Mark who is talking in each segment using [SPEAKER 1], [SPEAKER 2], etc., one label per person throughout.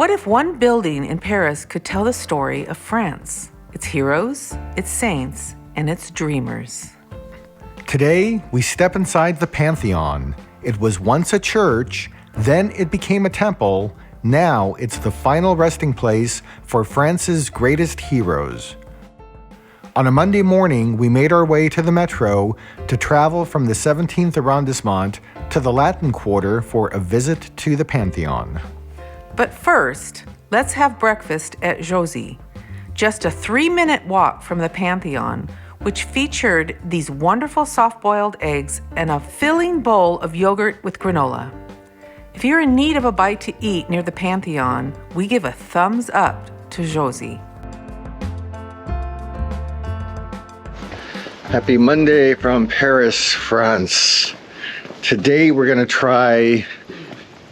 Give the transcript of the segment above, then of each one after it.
[SPEAKER 1] What if one building in Paris could tell the story of France, its heroes, its saints, and its dreamers?
[SPEAKER 2] Today, we step inside the Pantheon. It was once a church, then it became a temple. Now it's the final resting place for France's greatest heroes. On a Monday morning, we made our way to the metro to travel from the 17th arrondissement to the Latin Quarter for a visit to the Pantheon.
[SPEAKER 1] But first, let's have breakfast at Jozi, just a 3-minute walk from the Pantheon, which featured these wonderful soft-boiled eggs and a filling bowl of yogurt with granola. If you're in need of a bite to eat near the Pantheon, we give a thumbs up to Jozi.
[SPEAKER 2] Happy Monday from Paris, France. Today we're going to try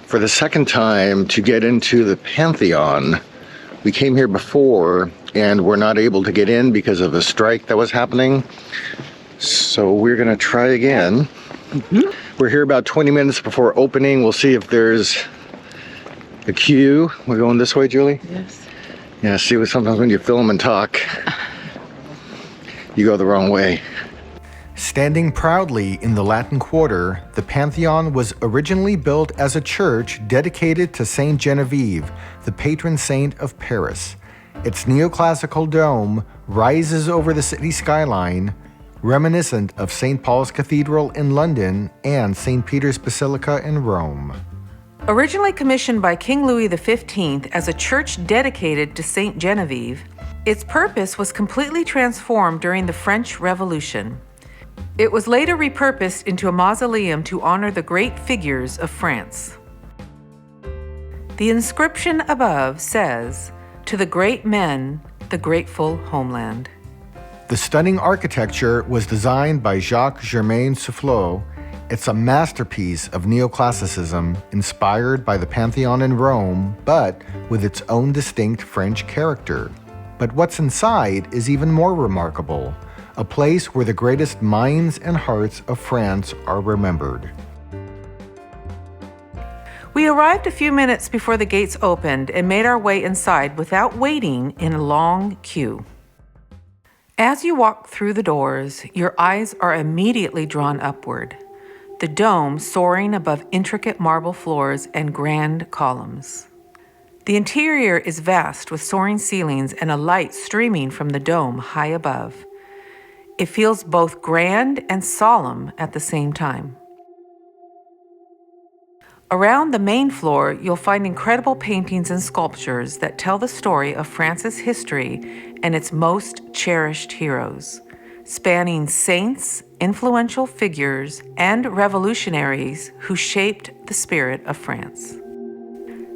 [SPEAKER 2] for the second time to get into the Pantheon. We came here before and were not able to get in because of a strike that was happening. So we're going to try again. We're here about 20 minutes before opening. We'll see if there's a queue. We're going this way, Julie?
[SPEAKER 1] Yes.
[SPEAKER 2] Yeah, see, sometimes when you film and talk, you go the wrong way. Standing proudly in the Latin Quarter, the Pantheon was originally built as a church dedicated to Saint Genevieve, the patron saint of Paris. Its neoclassical dome rises over the city skyline, reminiscent of St. Paul's Cathedral in London and St. Peter's Basilica in Rome.
[SPEAKER 1] Originally commissioned by King Louis XV as a church dedicated to Saint Genevieve, its purpose was completely transformed during the French Revolution. It was later repurposed into a mausoleum to honor the great figures of France. The inscription above says, "To the great men, the grateful homeland."
[SPEAKER 2] The stunning architecture was designed by Jacques-Germain Soufflot. It's a masterpiece of neoclassicism inspired by the Pantheon in Rome, but with its own distinct French character. But what's inside is even more remarkable. A place where the greatest minds and hearts of France are remembered.
[SPEAKER 1] We arrived a few minutes before the gates opened and made our way inside without waiting in a long queue. As you walk through the doors, your eyes are immediately drawn upward, the dome soaring above intricate marble floors and grand columns. The interior is vast with soaring ceilings and a light streaming from the dome high above. It feels both grand and solemn at the same time. Around the main floor, you'll find incredible paintings and sculptures that tell the story of France's history and its most cherished heroes, spanning saints, influential figures, and revolutionaries who shaped the spirit of France.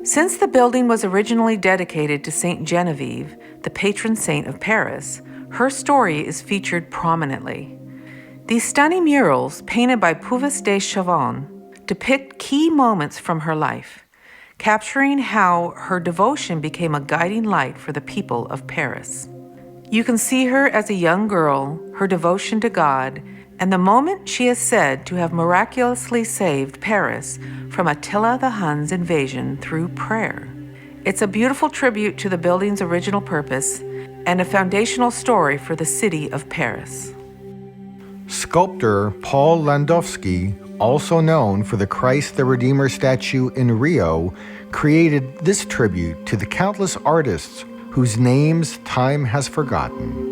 [SPEAKER 1] Since the building was originally dedicated to Saint Genevieve, the patron saint of Paris, her story is featured prominently. These stunning murals, painted by Puvis de Chavannes, depict key moments from her life, capturing how her devotion became a guiding light for the people of Paris. You can see her as a young girl, her devotion to God, and the moment she is said to have miraculously saved Paris from Attila the Hun's invasion through prayer. It's a beautiful tribute to the building's original purpose and a foundational story for the city of Paris.
[SPEAKER 2] Sculptor Paul Landowski, also known for the Christ the Redeemer statue in Rio, created this tribute to the countless artists whose names time has forgotten.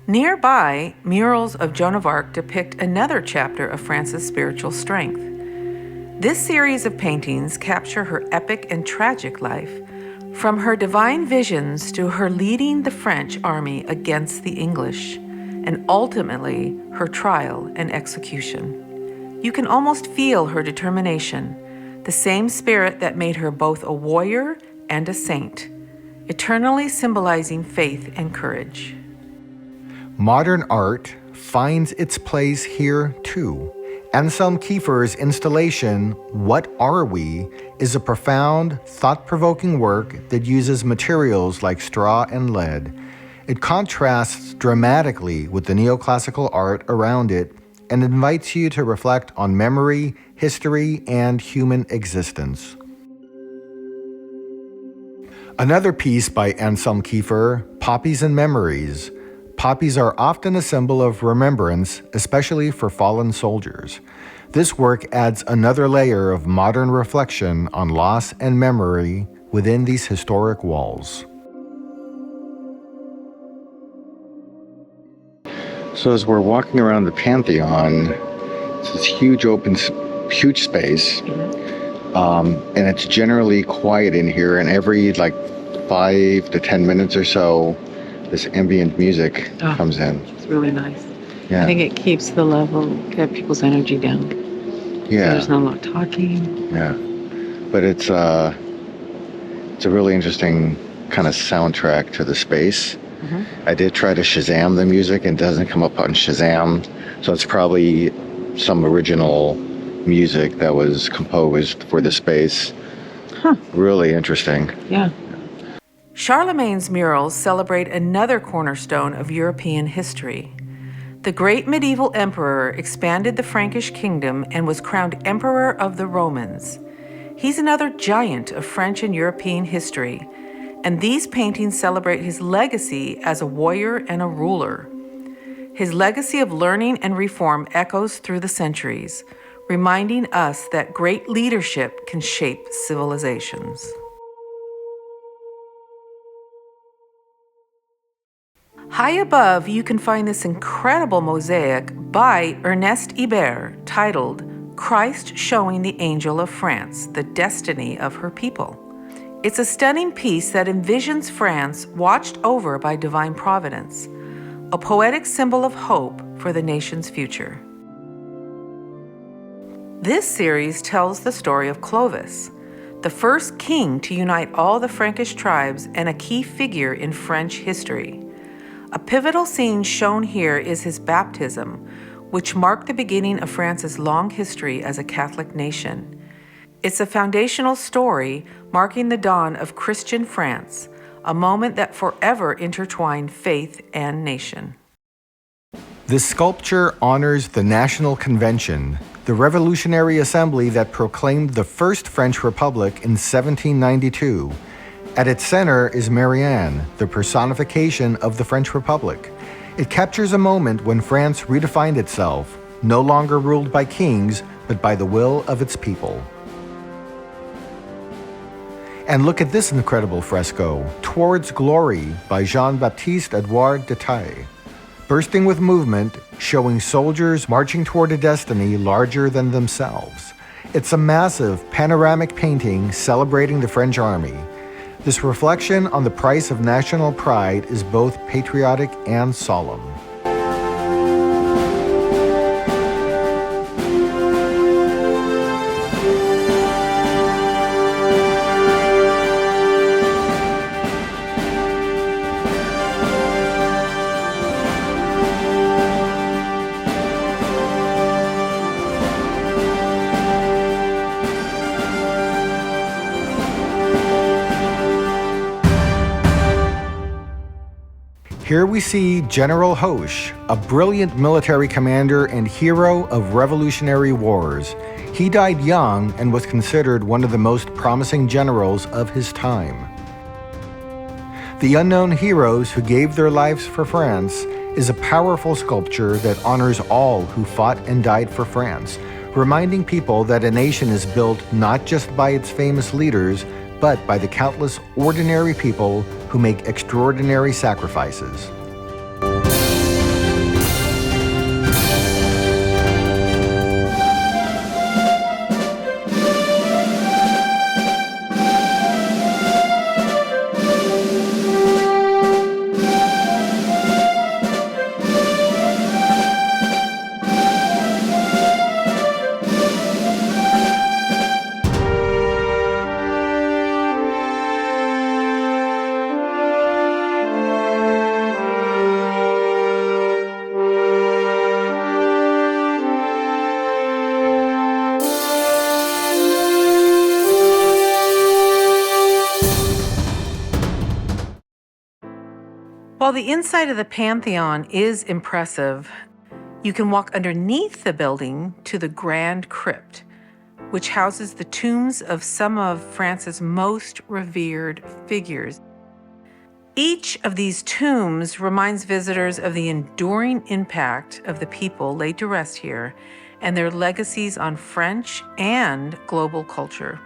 [SPEAKER 1] Nearby, murals of Joan of Arc depict another chapter of France's spiritual strength. This series of paintings capture her epic and tragic life, from her divine visions to her leading the French army against the English, and ultimately her trial and execution. You can almost feel her determination, the same spirit that made her both a warrior and a saint, eternally symbolizing faith and courage.
[SPEAKER 2] Modern art finds its place here too. Anselm Kiefer's installation, What Are We?, is a profound, thought-provoking work that uses materials like straw and lead. It contrasts dramatically with the neoclassical art around it, and invites you to reflect on memory, history, and human existence. Another piece by Anselm Kiefer, Poppies and Memories. Poppies are often a symbol of remembrance, especially for fallen soldiers. This work adds another layer of modern reflection on loss and memory within these historic walls. So as we're walking around the Pantheon, it's this huge huge space, and it's generally quiet in here, and every 5 to 10 minutes or so, this ambient music comes in.
[SPEAKER 3] It's really nice.
[SPEAKER 2] Yeah.
[SPEAKER 3] I think it keeps the level, get people's energy down.
[SPEAKER 2] Yeah.
[SPEAKER 3] There's not a lot of talking.
[SPEAKER 2] Yeah. But it's a really interesting kind of soundtrack to the space. I did try to Shazam the music, and it doesn't come up on Shazam, so it's probably some original music that was composed for the space. Really interesting.
[SPEAKER 3] Yeah.
[SPEAKER 1] Charlemagne's murals celebrate another cornerstone of European history. The great medieval emperor expanded the Frankish kingdom and was crowned Emperor of the Romans. He's another giant of French and European history, and these paintings celebrate his legacy as a warrior and a ruler. His legacy of learning and reform echoes through the centuries, reminding us that great leadership can shape civilizations. High above, you can find this incredible mosaic by Ernest Ibert titled Christ Showing the Angel of France, the Destiny of Her People. It's a stunning piece that envisions France watched over by divine providence, a poetic symbol of hope for the nation's future. This series tells the story of Clovis, the first king to unite all the Frankish tribes and a key figure in French history. A pivotal scene shown here is his baptism, which marked the beginning of France's long history as a Catholic nation. It's a foundational story marking the dawn of Christian France, a moment that forever intertwined faith and nation.
[SPEAKER 2] This sculpture honors the National Convention, the revolutionary assembly that proclaimed the First French Republic in 1792. At its center is Marianne, the personification of the French Republic. It captures a moment when France redefined itself, no longer ruled by kings, but by the will of its people. And look at this incredible fresco, Towards Glory by Jean-Baptiste Edouard de Taille. Bursting with movement, showing soldiers marching toward a destiny larger than themselves. It's a massive panoramic painting celebrating the French army. This reflection on the price of national pride is both patriotic and solemn. Here we see General Hoche, a brilliant military commander and hero of Revolutionary Wars. He died young and was considered one of the most promising generals of his time. The Unknown Heroes Who Gave Their Lives for France is a powerful sculpture that honors all who fought and died for France, reminding people that a nation is built not just by its famous leaders, but by the countless ordinary people who make extraordinary sacrifices.
[SPEAKER 1] While the inside of the Pantheon is impressive, You can walk underneath the building to the Grand Crypt, which houses the tombs of some of France's most revered figures. Each of these tombs reminds visitors of the enduring impact of the people laid to rest here and their legacies on French and global culture.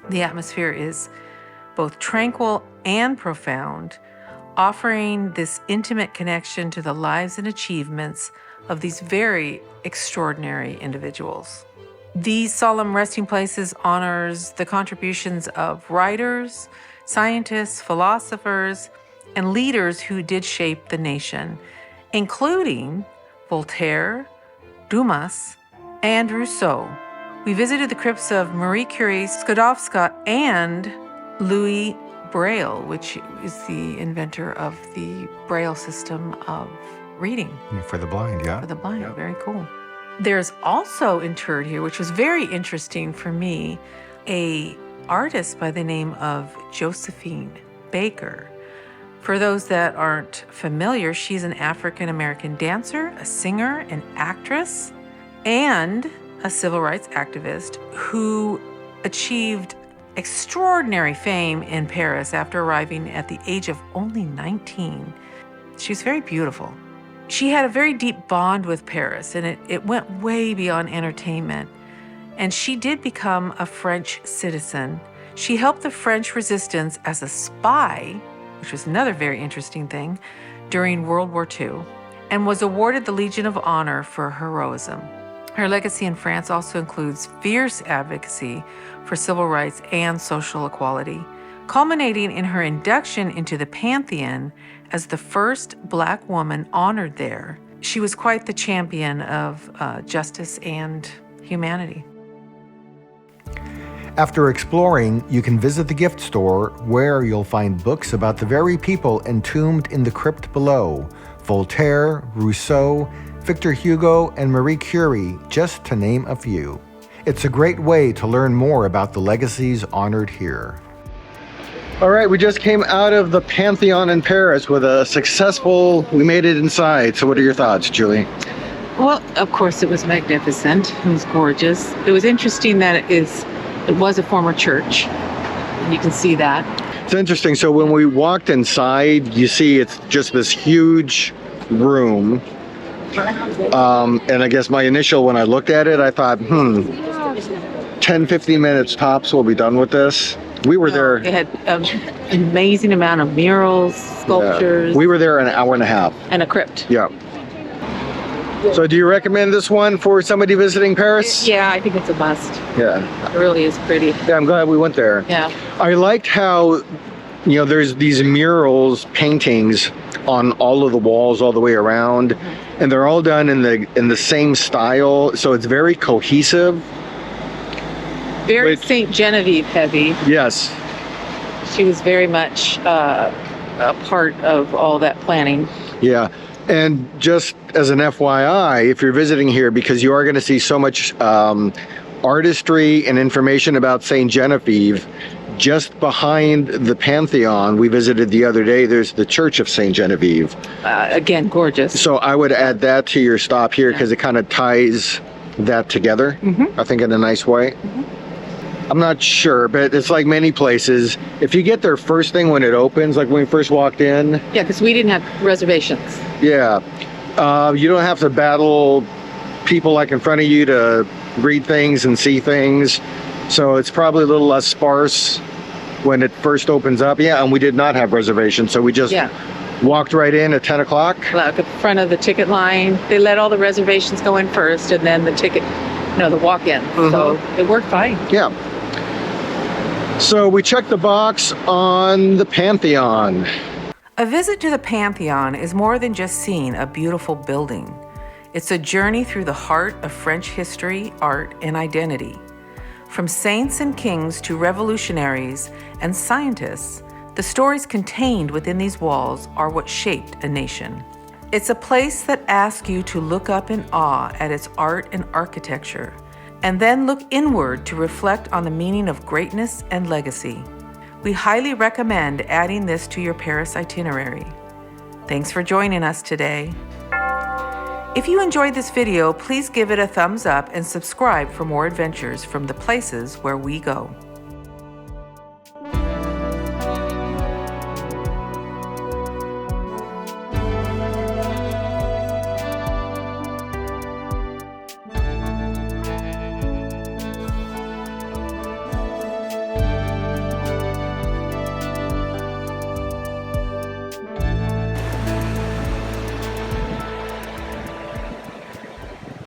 [SPEAKER 1] The atmosphere is both tranquil and profound, offering this intimate connection to the lives and achievements of these very extraordinary individuals. These solemn resting places honors the contributions of writers, scientists, philosophers, and leaders who did shape the nation, including Voltaire, Dumas, and Rousseau. We visited the crypts of Marie Curie Skłodowska and Louis Braille, which is the inventor of the Braille system of reading.
[SPEAKER 2] For the blind, yeah.
[SPEAKER 1] For the blind, very cool. There's also interred here, which was very interesting for me, a artist by the name of Josephine Baker. For those that aren't familiar, she's an African-American dancer, a singer, an actress, and a civil rights activist who achieved extraordinary fame in Paris after arriving at the age of only 19. She was very beautiful. She had a very deep bond with Paris, and it went way beyond entertainment. And she did become a French citizen. She helped the French resistance as a spy, which was another very interesting thing, during World War II, and was awarded the Legion of Honor for heroism. Her legacy in France also includes fierce advocacy for civil rights and social equality, culminating in her induction into the Pantheon as the first Black woman honored there. She was quite the champion of justice and humanity.
[SPEAKER 2] After exploring, you can visit the gift store where you'll find books about the very people entombed in the crypt below: Voltaire, Rousseau, Victor Hugo, and Marie Curie, just to name a few. It's a great way to learn more about the legacies honored here. All right, we just came out of the Pantheon in Paris with we made it inside. So what are your thoughts, Julie?
[SPEAKER 3] Well, of course, it was magnificent. It was gorgeous. It was interesting that it was a former church. You can see that.
[SPEAKER 2] It's interesting. So when we walked inside, you see it's just this huge room. And I guess my initial, when I looked at it, I thought, 10, 15 minutes tops, we'll be done with this. We were there.
[SPEAKER 3] It had an amazing amount of murals, sculptures.
[SPEAKER 2] Yeah. We were there an hour and a half.
[SPEAKER 3] And a crypt.
[SPEAKER 2] Yeah. So do you recommend this one for somebody visiting Paris?
[SPEAKER 3] Yeah, I think it's a must.
[SPEAKER 2] Yeah.
[SPEAKER 3] It really is pretty.
[SPEAKER 2] Yeah, I'm glad we went there.
[SPEAKER 3] Yeah.
[SPEAKER 2] I liked how, there's these murals, paintings on all of the walls all the way around, and they're all done in the same style, so it's very cohesive.
[SPEAKER 3] Very Saint Genevieve heavy.
[SPEAKER 2] Yes.
[SPEAKER 3] She was very much a part of all that planning.
[SPEAKER 2] Yeah. And just as an FYI, if you're visiting here, because you are going to see so much artistry and information about Saint Genevieve, just behind the Pantheon we visited the other day, there's the Church of Saint Genevieve.
[SPEAKER 3] Again, gorgeous.
[SPEAKER 2] So I would add that to your stop here because it kind of ties that together, I think, in a nice way. I'm not sure, but it's like many places. If you get there first thing when it opens, like when we first walked in.
[SPEAKER 3] Yeah, because we didn't have reservations.
[SPEAKER 2] Yeah. You don't have to battle people like in front of you to read things and see things. So it's probably a little less sparse when it first opens up. Yeah, and we did not have reservations, so we just walked right in at 10 o'clock.
[SPEAKER 3] Like at the front of the ticket line. They let all the reservations go in first, and then the the walk-in. So it worked fine.
[SPEAKER 2] Yeah. So we checked the box on the Pantheon.
[SPEAKER 1] A visit to the Pantheon is more than just seeing a beautiful building. It's a journey through the heart of French history, art, and identity. From saints and kings to revolutionaries and scientists, the stories contained within these walls are what shaped a nation. It's a place that asks you to look up in awe at its art and architecture, and then look inward to reflect on the meaning of greatness and legacy. We highly recommend adding this to your Paris itinerary. Thanks for joining us today. If you enjoyed this video, please give it a thumbs up and subscribe for more adventures from the places where we go.